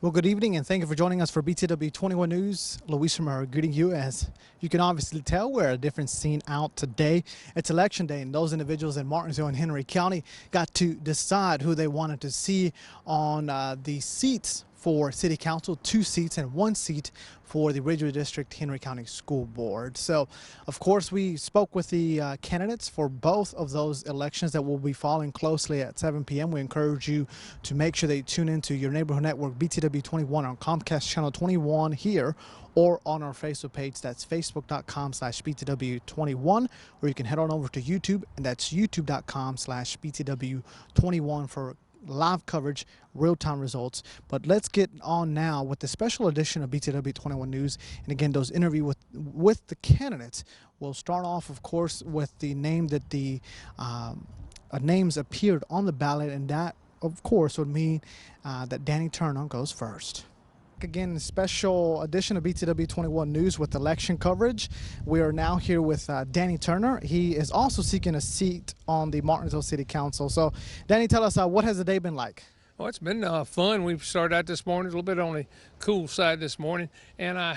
Well, good evening, and thank you for joining us for BTW21 News. Luis Romero greeting you. As you can obviously tell, we're a different scene out today. It's election day, and those individuals in Martinsville and Henry County got to decide who they wanted to see on the seats for City Council, 2 seats and 1 seat for the Ridgeway District Henry County School Board. So, of course, we spoke with the candidates for both of those elections that will be following closely at 7 p.m. We encourage you to make sure that you tune into your neighborhood network, BTW21, on Comcast Channel 21 here, or on our Facebook page. That's facebook.com/BTW21, or you can head on over to YouTube, and that's youtube.com/BTW21 for live coverage, real-time results. But let's get on now with the special edition of BTW21 News, and again, those interview with the candidates. We'll start off, of course, with the name that the names appeared on the ballot, and that, of course, would mean that Danny Turner goes first. Again, special edition of BTW21 News with election coverage. We are now here with Danny Turner. He is also seeking a seat on the Martinsville City Council. So, Danny, tell us, what has the day been like? Well, it's been fun. We've started out this morning, a little bit on the cool side this morning, and I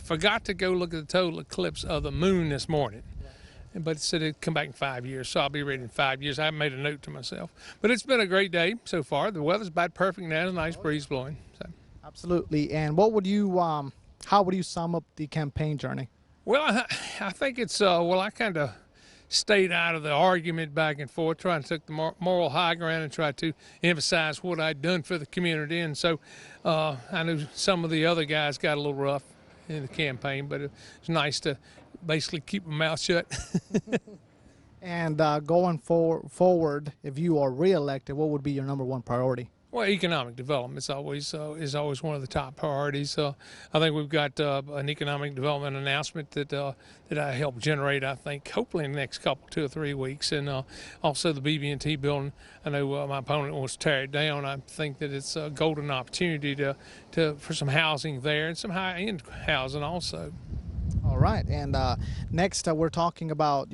forgot to go look at the total eclipse of the moon this morning. But it said it'd come back in 5 years, so I'll be ready in 5 years. I haven't made a note to myself. But it's been a great day so far. The weather's about perfect now. There's a nice breeze blowing. So. Absolutely. And what would you, how would you sum up the campaign journey? Well, I think it's, I kind of stayed out of the argument back and forth, trying to take the moral high ground and try to emphasize what I'd done for the community. And so I knew some of the other guys got a little rough in the campaign, but it's nice to basically keep my mouth shut. And going forward, if you are reelected, what would be your #1 priority? Well, economic development is always one of the top priorities. I think we've got an economic development announcement that I helped generate. I think hopefully in the next 2 or 3 weeks, and also the BB&T building. I know my opponent wants to tear it down. I think that it's a golden opportunity for some housing there and some high-end housing also. All right, and next we're talking about,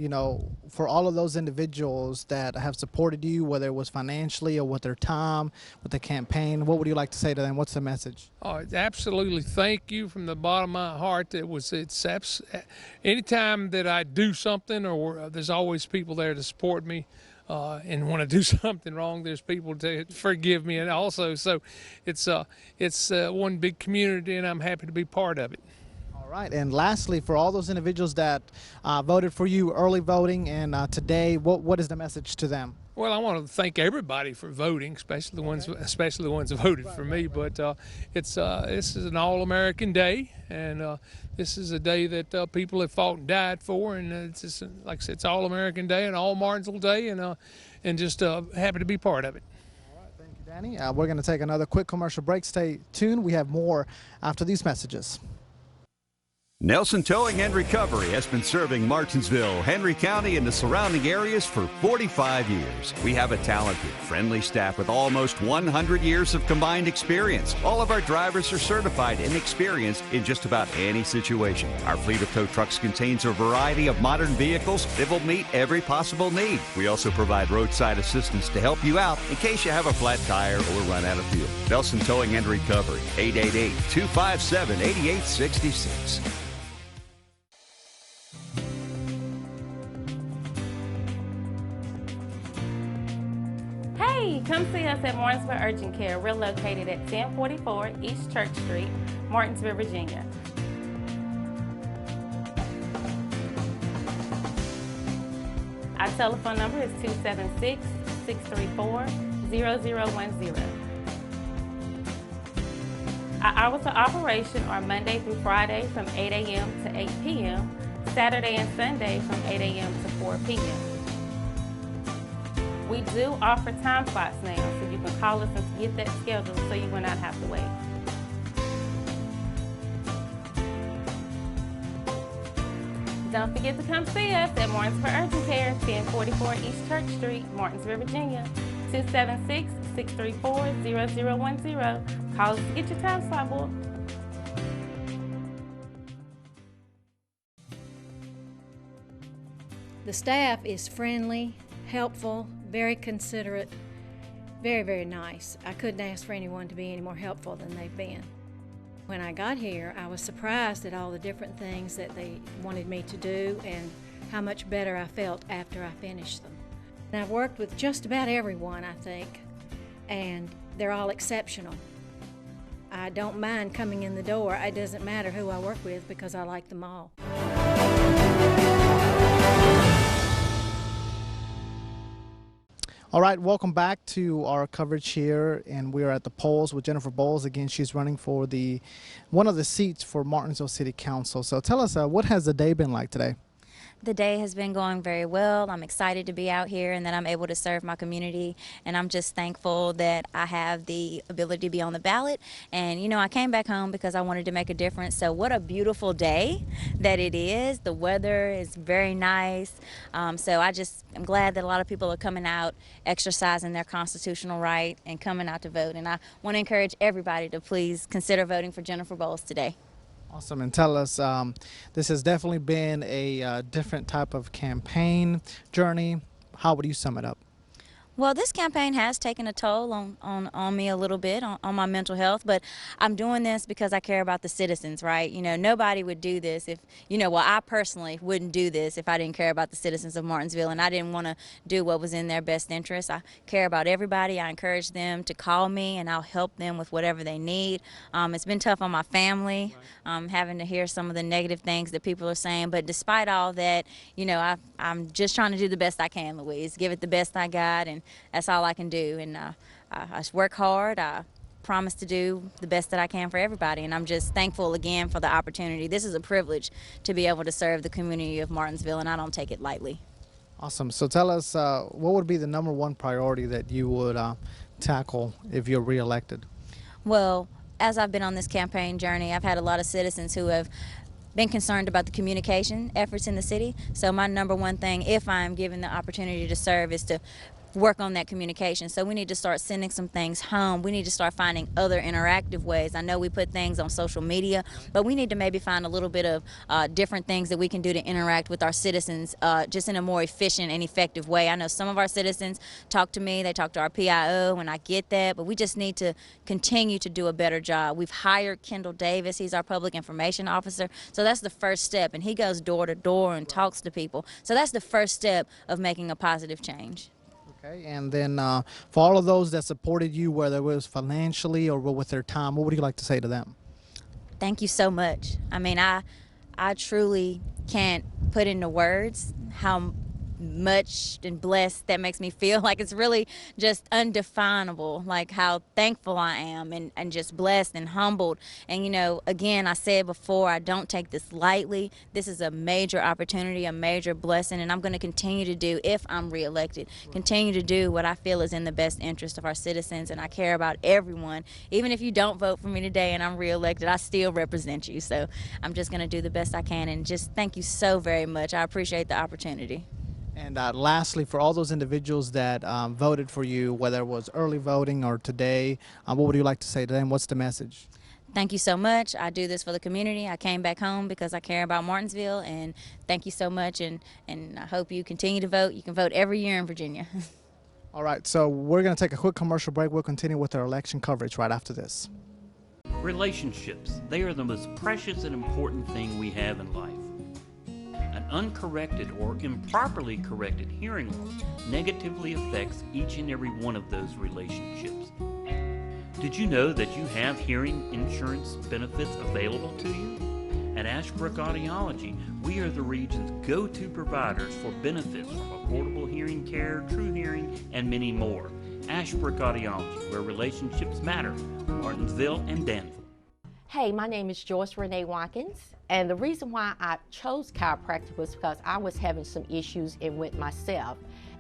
for all of those individuals that have supported you, whether it was financially or with their time, with the campaign, what would you like to say to them? What's the message? Oh, absolutely. Thank you from the bottom of my heart. Anytime that I do something, or there's always people there to support me. And when I do something wrong, there's people to forgive me, and also, so it's one big community, and I'm happy to be part of it. All right, and lastly, for all those individuals that voted for you, early voting, and today, what is the message to them? Well, I want to thank everybody for voting, especially the ones who voted for me. But this is an all-American day, and this is a day that people have fought and died for, and it's just, like I said, it's all-American day and all Martinsville day, and just happy to be part of it. All right, thank you, Danny. We're going to take another quick commercial break. Stay tuned. We have more after these messages. Nelson Towing and Recovery has been serving Martinsville, Henry County, and the surrounding areas for 45 years. We have a talented, friendly staff with almost 100 years of combined experience. All of our drivers are certified and experienced in just about any situation. Our fleet of tow trucks contains a variety of modern vehicles that will meet every possible need. We also provide roadside assistance to help you out in case you have a flat tire or run out of fuel. Nelson Towing and Recovery, 888-257-8866. Hey, come see us at Martinsville Urgent Care. We're located at 1044 East Church Street, Martinsville, Virginia. Our telephone number is 276-634-0010. Our hours of operation are Monday through Friday from 8 a.m. to 8 p.m., Saturday and Sunday from 8 a.m. to 4 p.m. We do offer time slots now, so you can call us and get that scheduled so you will not have to wait. Don't forget to come see us at Martinsville Urgent Care, 1044 East Church Street, Martinsville, Virginia, 276-634-0010. Call us to get your time slot booked. The staff is friendly, helpful, very considerate. Very, very nice. I couldn't ask for anyone to be any more helpful than they've been. When I got here, I was surprised at all the different things that they wanted me to do and how much better I felt after I finished them. And I've worked with just about everyone, I think, and they're all exceptional. I don't mind coming in the door. It doesn't matter who I work with because I like them all. All right, welcome back to our coverage here, and we are at the polls with Jennifer Bowles. Again, she's running for one of the seats for Martinsville City Council. So tell us, what has the day been like today? The day has been going very well. I'm excited to be out here and that I'm able to serve my community, and I'm just thankful that I have the ability to be on the ballot. And you know, I came back home because I wanted to make a difference. So what a beautiful day that it is. The weather is very nice. So I'm glad that a lot of people are coming out, exercising their constitutional right and coming out to vote. And I want to encourage everybody to please consider voting for Jennifer Bowles today. Awesome. And tell us, this has definitely been a different type of campaign journey. How would you sum it up? Well, this campaign has taken a toll on me a little bit, on my mental health, but I'm doing this because I care about the citizens, right? You know, nobody would do this if, I personally wouldn't do this if I didn't care about the citizens of Martinsville, and I didn't want to do what was in their best interest. I care about everybody. I encourage them to call me, and I'll help them with whatever they need. It's been tough on my family, having to hear some of the negative things that people are saying, but despite all that, I'm just trying to do the best I can, Louise, give it the best I got, and that's all I can do. And I work hard. I promise to do the best that I can for everybody. And I'm just thankful again for the opportunity. This is a privilege to be able to serve the community of Martinsville, and I don't take it lightly. Awesome. So tell us, what would be the #1 priority that you would tackle if you're reelected? Well, as I've been on this campaign journey, I've had a lot of citizens who have been concerned about the communication efforts in the city. So my #1 thing, if I'm given the opportunity to serve, is to work on that communication. So we need to start sending some things home. We need to start finding other interactive ways. I know we put things on social media, but we need to maybe find a little bit of different things that we can do to interact with our citizens just in a more efficient and effective way. I know some of our citizens talk to me, they talk to our PIO, and I get that, but we just need to continue to do a better job. We've hired Kendall Davis. He's our public information officer. So that's the first step, and he goes door to door and talks to people. So that's the first step of making a positive change. Okay, and then for all of those that supported you, whether it was financially or with their time, what would you like to say to them? Thank you so much. I mean, I truly can't put into words how much and blessed that makes me feel. Like, it's really just undefinable, like how thankful I am and just blessed and humbled. And again, I said before, I don't take this lightly. This is a major opportunity, a major blessing, and I'm going to continue to do, if I'm reelected, continue to do what I feel is in the best interest of our citizens. And I care about everyone. Even if you don't vote for me today and I'm reelected, I still represent you. So I'm just going to do the best I can, and just thank you so very much. I appreciate the opportunity. And lastly, for all those individuals that voted for you, whether it was early voting or today, what would you like to say to them? What's the message? Thank you so much. I do this for the community. I came back home because I care about Martinsville, and thank you so much, and I hope you continue to vote. You can vote every year in Virginia. All right, so we're going to take a quick commercial break. We'll continue with our election coverage right after this. Relationships, they are the most precious and important thing we have in life. An uncorrected or improperly corrected hearing loss negatively affects each and every one of those relationships. Did you know that you have hearing insurance benefits available to you? At Ashbrook Audiology, we are the region's go-to providers for benefits from affordable hearing care, true hearing, and many more. Ashbrook Audiology, where relationships matter, Martinsville and Danville. Hey, my name is Joyce Renee Watkins, and the reason why I chose chiropractic was because I was having some issues with myself,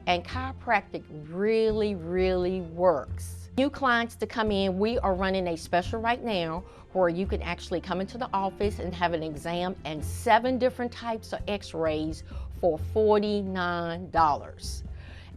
and chiropractic really, really works. New clients to come in, we are running a special right now where you can actually come into the office and have an exam and 7 different types of x-rays for $49.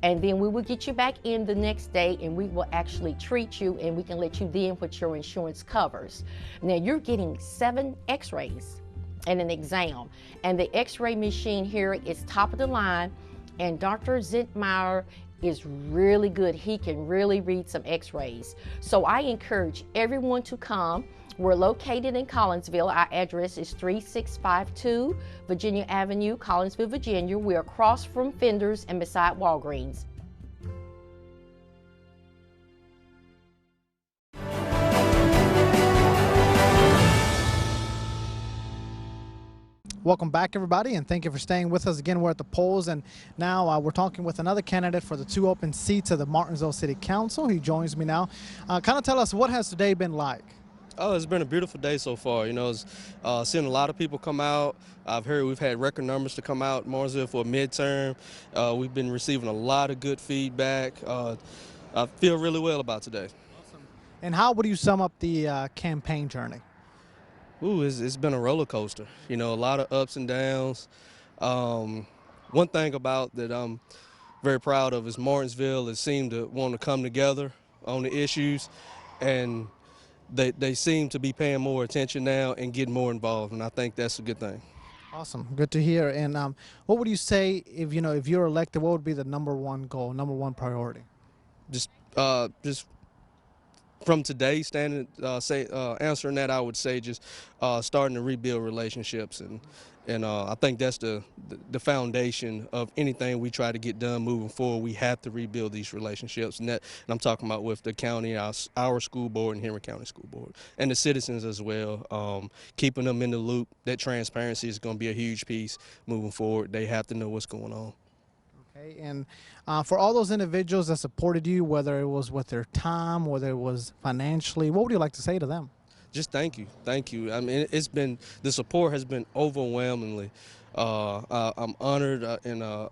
And then we will get you back in the next day and we will actually treat you, and we can let you then what your insurance covers. Now you're getting 7 x-rays and an exam. And the x-ray machine here is top of the line, and Dr. Zentmeyer is really good. He can really read some x-rays. So I encourage everyone to come. We're located in Collinsville. Our address is 3652 Virginia Avenue, Collinsville, Virginia. We're across from Fender's and beside Walgreens. Welcome back, everybody, and thank you for staying with us. Again, we're at the polls, and now we're talking with another candidate for the 2 open seats of the Martinsville City Council. He joins me now. Kind of tell us, what has today been like? Oh, it's been a beautiful day so far. You know, seeing a lot of people come out. I've heard we've had record numbers to come out in Martinsville for a midterm. We've been receiving a lot of good feedback. I feel really well about today. Awesome. And how would you sum up the campaign journey? Ooh, it's been a roller coaster. You know, a lot of ups and downs. One thing about that I'm very proud of is Martinsville has seemed to want to come together on the issues, and they seem to be paying more attention now and getting more involved, and I think that's a good thing. Awesome, good to hear. And what would you say if you're elected? What would be the #1 goal, #1 priority? Just from today, answering that, I would say just starting to rebuild relationships, and I think that's the foundation of anything we try to get done moving forward. We have to rebuild these relationships, and I'm talking about with the county, our school board, and Henry County School Board, and the citizens as well. Keeping them in the loop. That transparency is going to be a huge piece moving forward. They have to know what's going on. Okay, and for all those individuals that supported you, whether it was with their time, whether it was financially, what would you like to say to them? Just thank you. I mean, the support has been overwhelmingly. I'm honored, and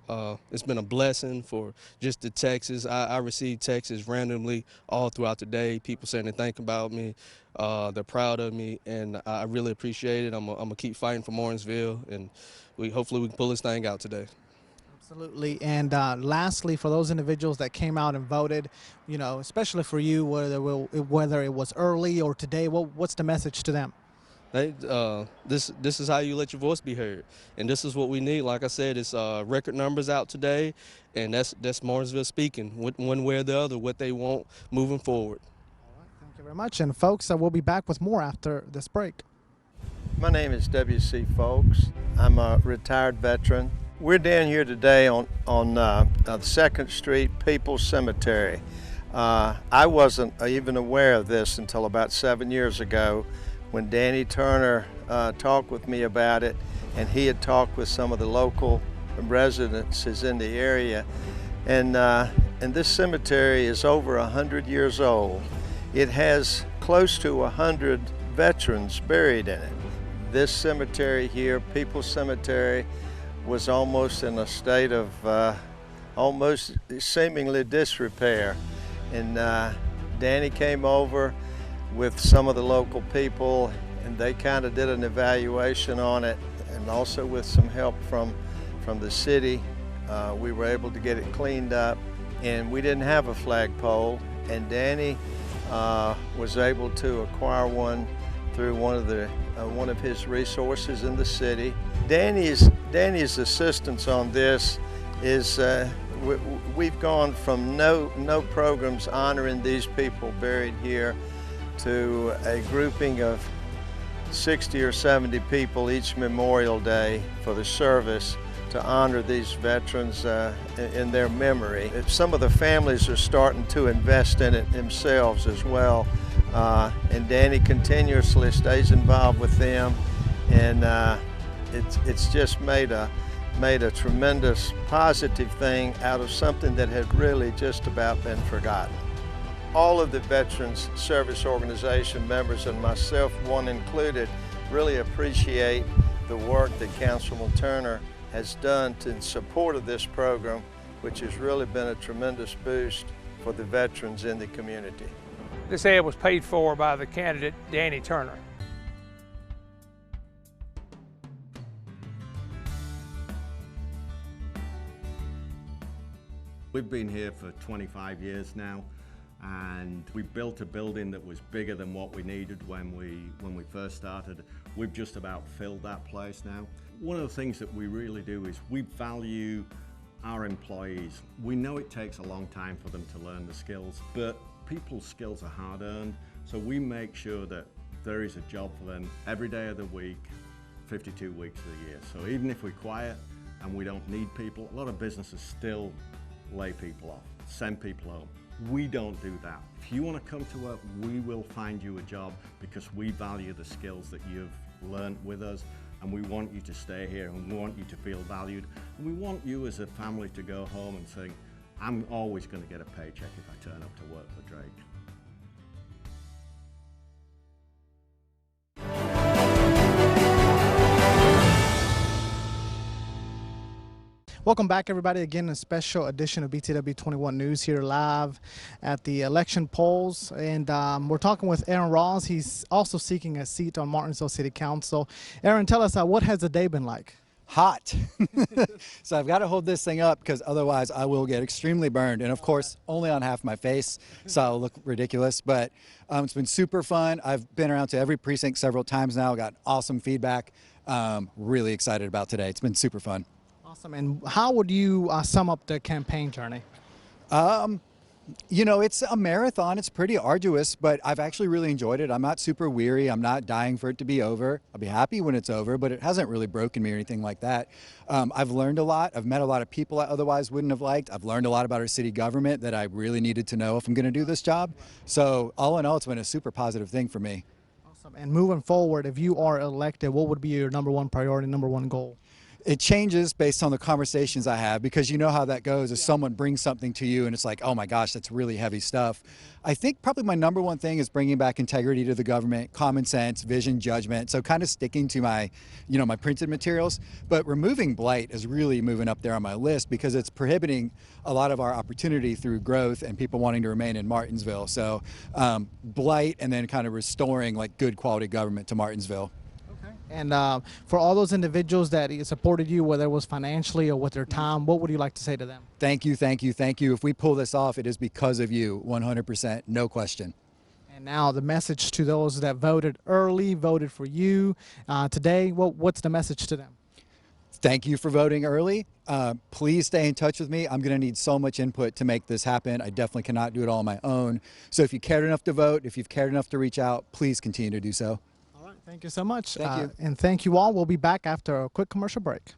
it's been a blessing for just the texts. I received texts randomly all throughout the day, people saying they think about me, they're proud of me, and I really appreciate it. I'm gonna keep fighting for Martinsville, and hopefully we can pull this thing out today. Absolutely. And lastly, for those individuals that came out and voted, especially for you, whether it was early or today, what's the message to them? Hey, this is how you let your voice be heard, and this is what we need. Like I said, it's record numbers out today, and that's Martinsville speaking, one way or the other, what they want moving forward. All right, thank you very much. And folks, we'll be back with more after this break. My name is W.C. Folks. I'm a retired veteran. We're down here today on 2nd Street People's Cemetery. I wasn't even aware of this until about 7 years ago when Danny Turner talked with me about it, and he had talked with some of the local residences in the area. And this cemetery is over 100 years old. It has close to 100 veterans buried in it. This cemetery here, People's Cemetery, was almost in a state of almost seemingly disrepair. And Danny came over with some of the local people, and they kind of did an evaluation on it, and also with some help from the city, we were able to get it cleaned up. And we didn't have a flagpole, and Danny was able to acquire one through one of his resources in the city. Danny's assistance on this is we've gone from no programs honoring these people buried here to a grouping of 60 or 70 people each Memorial Day for the service to honor these veterans in their memory. Some of the families are starting to invest in it themselves as well, and Danny continuously stays involved with them, and it's just made a tremendous positive thing out of something that had really just about been forgotten. All of the Veterans Service Organization members, and myself one included, really appreciate the work that Councilman Turner has done in support of this program, which has really been a tremendous boost for the veterans in the community. This ad was paid for by the candidate, Danny Turner. We've been here for 25 years now, and we built a building that was bigger than what we needed when we first started. We've just about filled that place now. One of the things that we really do is we value our employees, we know it takes a long time for them to learn the skills, but people's skills are hard earned, so we make sure that there is a job for them every day of the week, 52 weeks of the year. So even if we're quiet and we don't need people, a lot of businesses still lay people off, send people home. We don't do that. If you want to come to work, we will find you a job because we value the skills that you've learned with us, and we want you to stay here, and we want you to feel valued, and we want you as a family to go home and say, I'm always going to get a paycheck if I turn up to work for Drake. Welcome back, everybody. Again, a special edition of BTW21 News here live at the election polls. And we're talking with Aaron Rawls. He's also seeking a seat on Martinsville City Council. Aaron, tell us, what has the day been like? Hot. So I've got to hold this thing up because otherwise I will get extremely burned. And of course, only on half my face, so I'll look ridiculous. But it's been super fun. I've been around to every precinct several times now, got awesome feedback. Really excited about today. It's been super fun. Awesome. And how would you sum up the campaign journey? You know, it's a marathon. It's pretty arduous, but I've actually really enjoyed it. I'm not super weary. I'm not dying for it to be over. I'll be happy when it's over, but it hasn't really broken me or anything like that. I've learned a lot. I've met a lot of people I otherwise wouldn't have liked. I've learned a lot about our city government that I really needed to know if I'm going to do this job. So all in all, it's been a super positive thing for me. Awesome. And moving forward, if you are elected, what would be your number one priority, number one goal? It changes based on the conversations I have, because you know how that goes. If someone brings something to you and it's like, oh my gosh, that's really heavy stuff. I think probably my number one thing is bringing back integrity to the government, common sense, vision, judgment. So kind of sticking to my, my printed materials, but removing blight is really moving up there on my list because it's prohibiting a lot of our opportunity through growth and people wanting to remain in Martinsville. So blight, and then kind of restoring like good quality government to Martinsville. And for all those individuals that supported you, whether it was financially or with their time, what would you like to say to them? Thank you, thank you, thank you. If we pull this off, it is because of you, 100%, no question. And now the message to those that voted early, voted for you today, what's the message to them? Thank you for voting early. Please stay in touch with me. I'm going to need so much input to make this happen. I definitely cannot do it all on my own. So if you cared enough to vote, if you've cared enough to reach out, please continue to do so. Thank you so much. Thank you. And thank you all. We'll be back after a quick commercial break.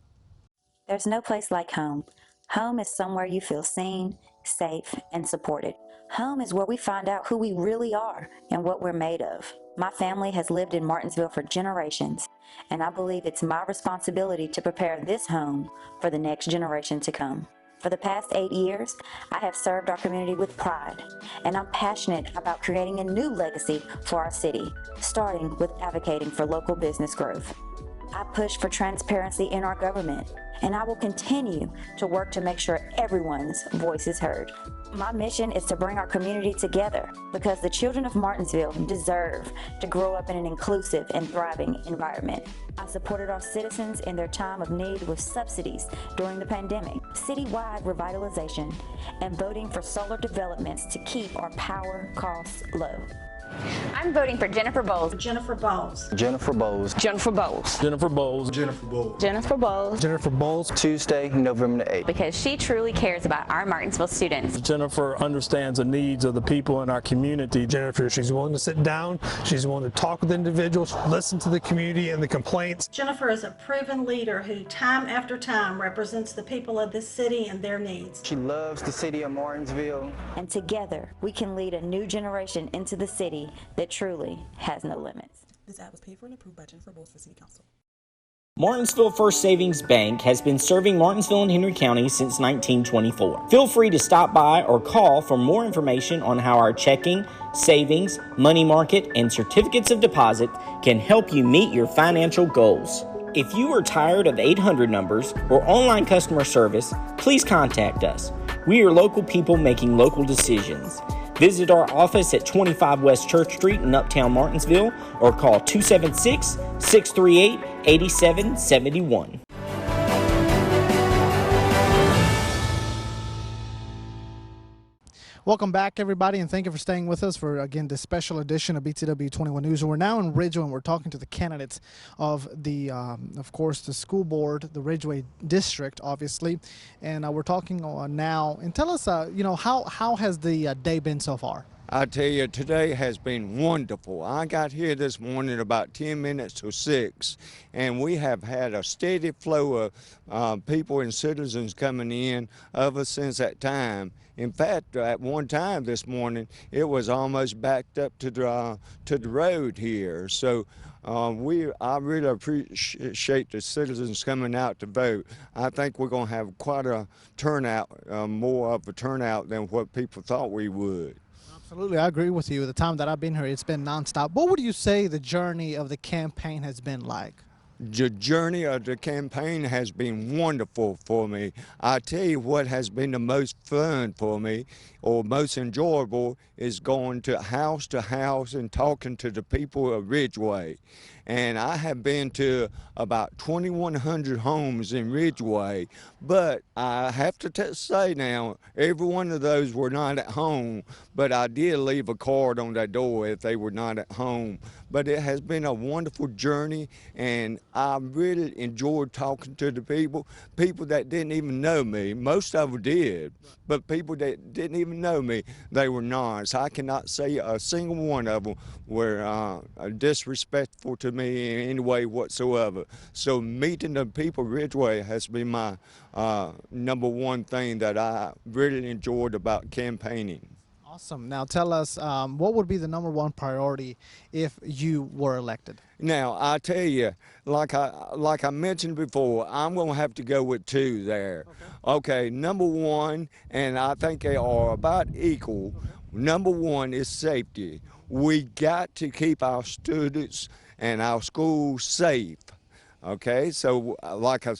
There's no place like home. Home is somewhere you feel seen, safe, and supported. Home is where we find out who we really are and what we're made of. My family has lived in Martinsville for generations, and I believe it's my responsibility to prepare this home for the next generation to come. For the past 8 years, I have served our community with pride, and I'm passionate about creating a new legacy for our city, starting with advocating for local business growth. I push for transparency in our government, and I will continue to work to make sure everyone's voice is heard. My mission is to bring our community together because the children of Martinsville deserve to grow up in an inclusive and thriving environment. I supported our citizens in their time of need with subsidies during the pandemic, citywide revitalization, and voting for solar developments to keep our power costs low. I'm voting for Jennifer Bowles. Jennifer Bowles. Jennifer Bowles. Jennifer Bowles. Jennifer Bowles. Jennifer Bowles. Jennifer Bowles. Jennifer Bowles. Tuesday, November the 8th. Because she truly cares about our Martinsville students. Jennifer understands the needs of the people in our community. Jennifer, she's willing to sit down. She's willing to talk with individuals, listen to the community and the complaints. Jennifer is a proven leader who time after time represents the people of this city and their needs. She loves the city of Martinsville. And together, we can lead a new generation into the city that truly has no limits. This ad was paid for and approved by Jennifer Bowles for City Council. Martinsville First Savings Bank has been serving Martinsville and Henry County since 1924. Feel free to stop by or call for more information on how our checking, savings, money market, and certificates of deposit can help you meet your financial goals. If you are tired of 800 numbers or online customer service, please contact us. We are local people making local decisions. Visit our office at 25 West Church Street in Uptown Martinsville or call 276-638-8771. Welcome back, everybody, and thank you for staying with us for, again, this special edition of BTW21 News. We're now in Ridgeway, and we're talking to the candidates of the, of course, the school board, the Ridgeway district, obviously, and we're talking now. And tell us, you know, how has the day been so far? I tell you, today has been wonderful. I got here this morning about 10 minutes to 6, and we have had a steady flow of people and citizens coming in ever since that time. In fact, at one time this morning, it was almost backed up to the road here. So I really appreciate the citizens coming out to vote. I think we're going to have quite a turnout, more of a turnout than what people thought we would. Absolutely, I agree with you. The time that I've been here, it's been nonstop. What would you say the journey of the campaign has been like? The journey of the campaign has been wonderful for me. I tell you what has been the most fun for me, or most enjoyable, is going to house and talking to the people of Ridgeway. And I have been to about 2,100 homes in Ridgeway, but I have to say now, every one of those were not at home, but I did leave a card on their door if they were not at home. But it has been a wonderful journey, and I really enjoyed talking to the people that didn't even know me. Most of them did, but people that didn't even know me, they were nice. I cannot say a single one of them were disrespectful to me in any way whatsoever. So meeting the people of Ridgeway has been my number one thing that I really enjoyed about campaigning. Awesome. Now tell us, what would be the number one priority if you were elected? Now, I tell you, like I mentioned before, I'm going to have to go with two there. Okay, number one, and I think they are about equal, number one is safety. We got to keep our students and our schools safe. Okay, so like I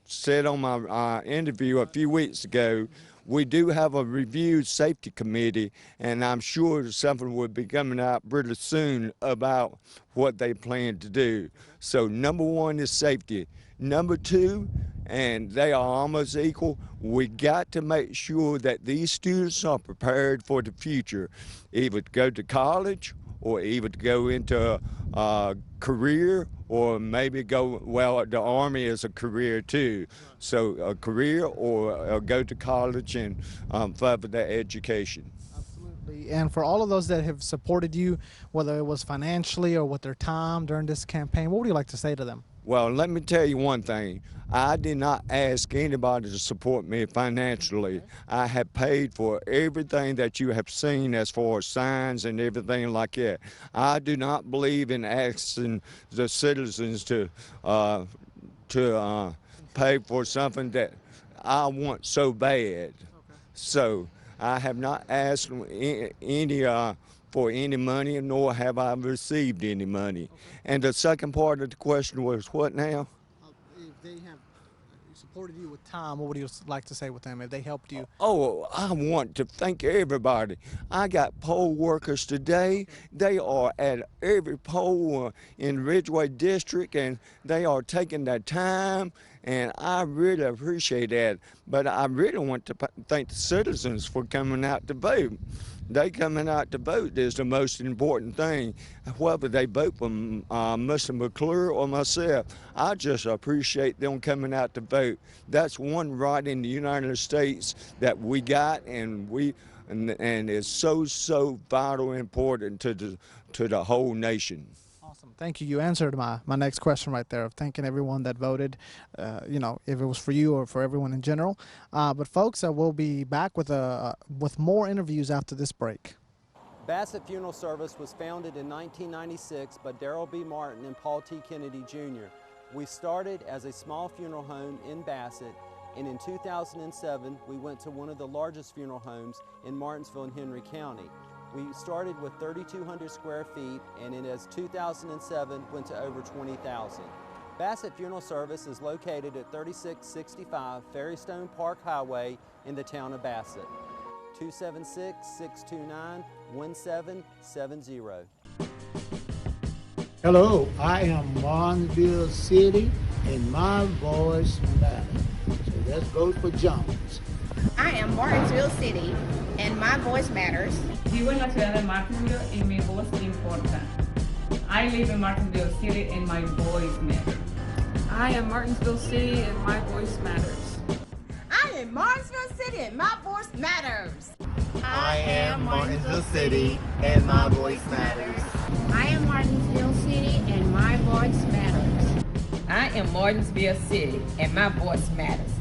said on my interview a few weeks ago, we do have a reviewed safety committee, and I'm sure something will be coming out pretty soon about what they plan to do. So number one is safety. Number two, and they are almost equal, we got to make sure that these students are prepared for the future, either to go to college or even to go into a career, or maybe go, well, the Army is a career too. So a career or go to college and further their education. Absolutely. And for all of those that have supported you, whether it was financially or with their time during this campaign, what would you like to say to them? Well, let me tell you one thing. I did not ask anybody to support me financially. I have paid for everything that you have seen as far as signs and everything like that. I do not believe in asking the citizens to pay for something that I want so bad. So I have not asked any for any money, nor have I received any money. And the second part of the question was what now? If they have supported you with time, what would you like to say with them if they helped you? Oh, I want to thank everybody. I got poll workers today. They are at every poll in Ridgeway District, and they are taking their time, and I really appreciate that. But I really want to thank the citizens for coming out to vote. They coming out to vote is the most important thing. Whether they vote for Mr. McClure or myself, I just appreciate them coming out to vote. That's one right in the United States that we got, and it's so vital important to the whole nation. Awesome. Thank you. You answered my next question right there of thanking everyone that voted, you know, if it was for you or for everyone in general. But folks, we'll be back with more interviews after this break. Bassett Funeral Service was founded in 1996 by Darrell B. Martin and Paul T. Kennedy Jr. We started as a small funeral home in Bassett, and in 2007 we went to one of the largest funeral homes in Martinsville and Henry County. We started with 3,200 square feet, and in 2007 went to over 20,000. Bassett Funeral Service is located at 3665 Ferrystone Park Highway in the town of Bassett. 276-629-1770. Hello, I am Martinsville City, and my voice matters. So that goes for Jones. I am Martinsville City, and my voice matters. Vivo en la ciudad de Martinsville y mi voz importa. I live in Martinsville City and my voice matters. I am Martinsville City and my voice matters. I am Martinsville City and my voice matters. I am Martinsville City and my voice matters. I am Martinsville City and my voice matters. I am Martinsville City and my voice matters.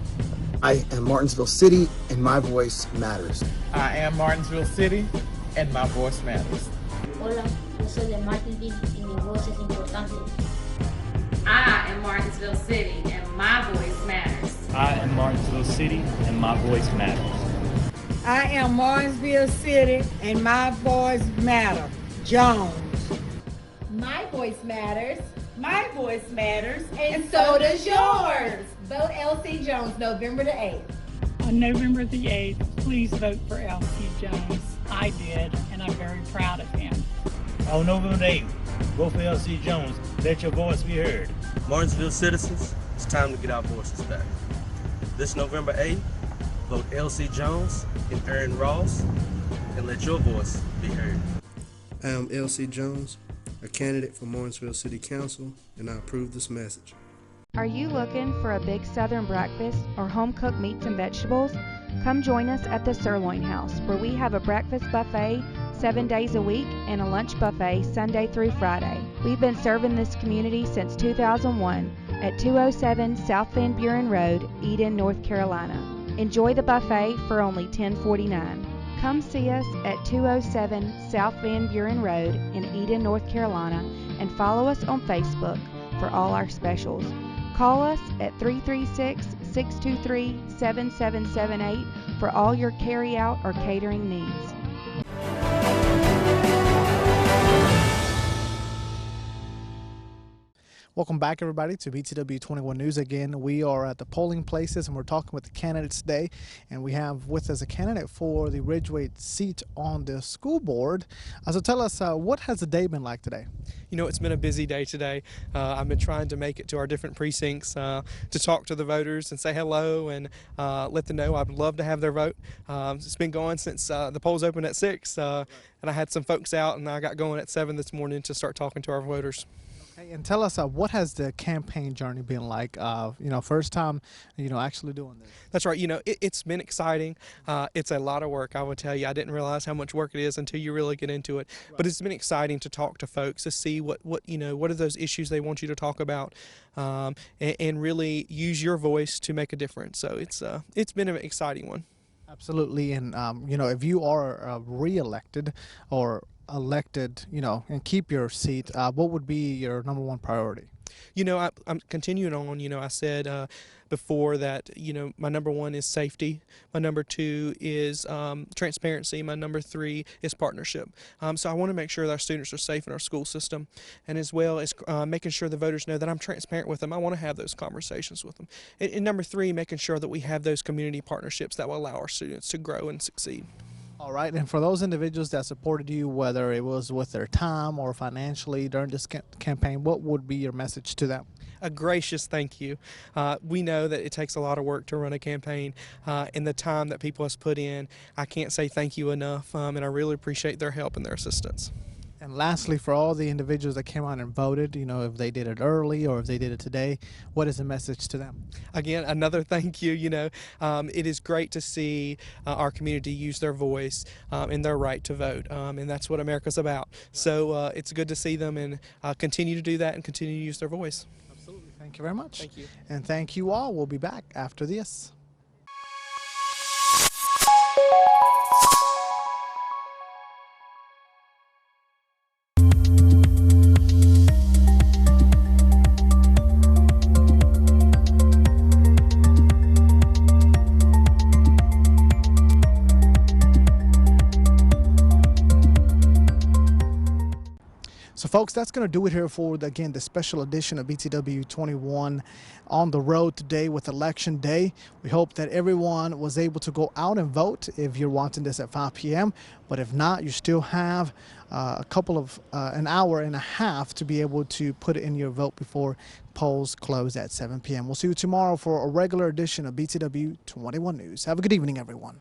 I am Martinsville City and my voice matters. I am Martinsville City and my voice matters. Hola, yo soy de Martinsville y mi voz es importante. I am Martinsville City and my voice matters. I am Martinsville City and my voice matters. I am Martinsville City and my voice matters. Jones. My voice matters. My voice matters. And so does yours. Vote L.C. Jones November the 8th. On November the 8th, please vote for L.C. Jones. I did, and I'm very proud of him. On November the 8th, vote for L.C. Jones. Let your voice be heard. Martinsville citizens, it's time to get our voices back. This November 8th, vote L.C. Jones and Aaron Ross, and let your voice be heard. I am L.C. Jones, a candidate for Martinsville City Council, and I approve this message. Are you looking for a big Southern breakfast or home-cooked meats and vegetables? Come join us at the Sirloin House, where we have a breakfast buffet 7 days a week and a lunch buffet Sunday through Friday. We've been serving this community since 2001 at 207 South Van Buren Road, Eden, North Carolina. Enjoy the buffet for only $10.49. Come see us at 207 South Van Buren Road in Eden, North Carolina, and follow us on Facebook for all our specials. Call us at 336-623-7778 for all your carry-out or catering needs. Welcome back, everybody, to BTW21 News. Again, we are at the polling places, and we're talking with the candidates today. And we have with us a candidate for the Ridgeway seat on the school board. So tell us, what has the day been like today? You know, it's been a busy day today. I've been trying to make it to our different precincts to talk to the voters and say hello and let them know I'd love to have their vote. It's been going since the polls opened at 6, and I had some folks out, and I got going at 7 this morning to start talking to our voters. And tell us, what has the campaign journey been like? First time, actually doing this. That's right. It's been exciting. It's a lot of work, I will tell you. I didn't realize how much work it is until you really get into it. Right. But it's been exciting to talk to folks to see what are those issues they want you to talk about, and really use your voice to make a difference. So it's been an exciting one. Absolutely. And if you are re-elected or elected, and keep your seat, what would be your number one priority? I'm continuing on. I said before that, my number one is safety. My number two is transparency. My number three is partnership. So I want to make sure that our students are safe in our school system, and as well as making sure the voters know that I'm transparent with them. I want to have those conversations with them. And number three, making sure that we have those community partnerships that will allow our students to grow and succeed. All right, and for those individuals that supported you, whether it was with their time or financially during this campaign, what would be your message to them? A gracious thank you. We know that it takes a lot of work to run a campaign, and the time that people have put in, I can't say thank you enough, and I really appreciate their help and their assistance. And lastly, for all the individuals that came out and voted, if they did it early or if they did it today, what is the message to them? Again, another thank you. It is great to see our community use their voice and their right to vote, and that's what America's about. So it's good to see them and continue to do that and continue to use their voice. Absolutely. Thank you very much. Thank you. And thank you all. We'll be back after this. So, folks, that's going to do it here for, again, the special edition of BTW21 on the road today with Election Day. We hope that everyone was able to go out and vote if you're watching this at 5 p.m. But if not, you still have an hour and a half to be able to put in your vote before polls close at 7 p.m. We'll see you tomorrow for a regular edition of BTW21 News. Have a good evening, everyone.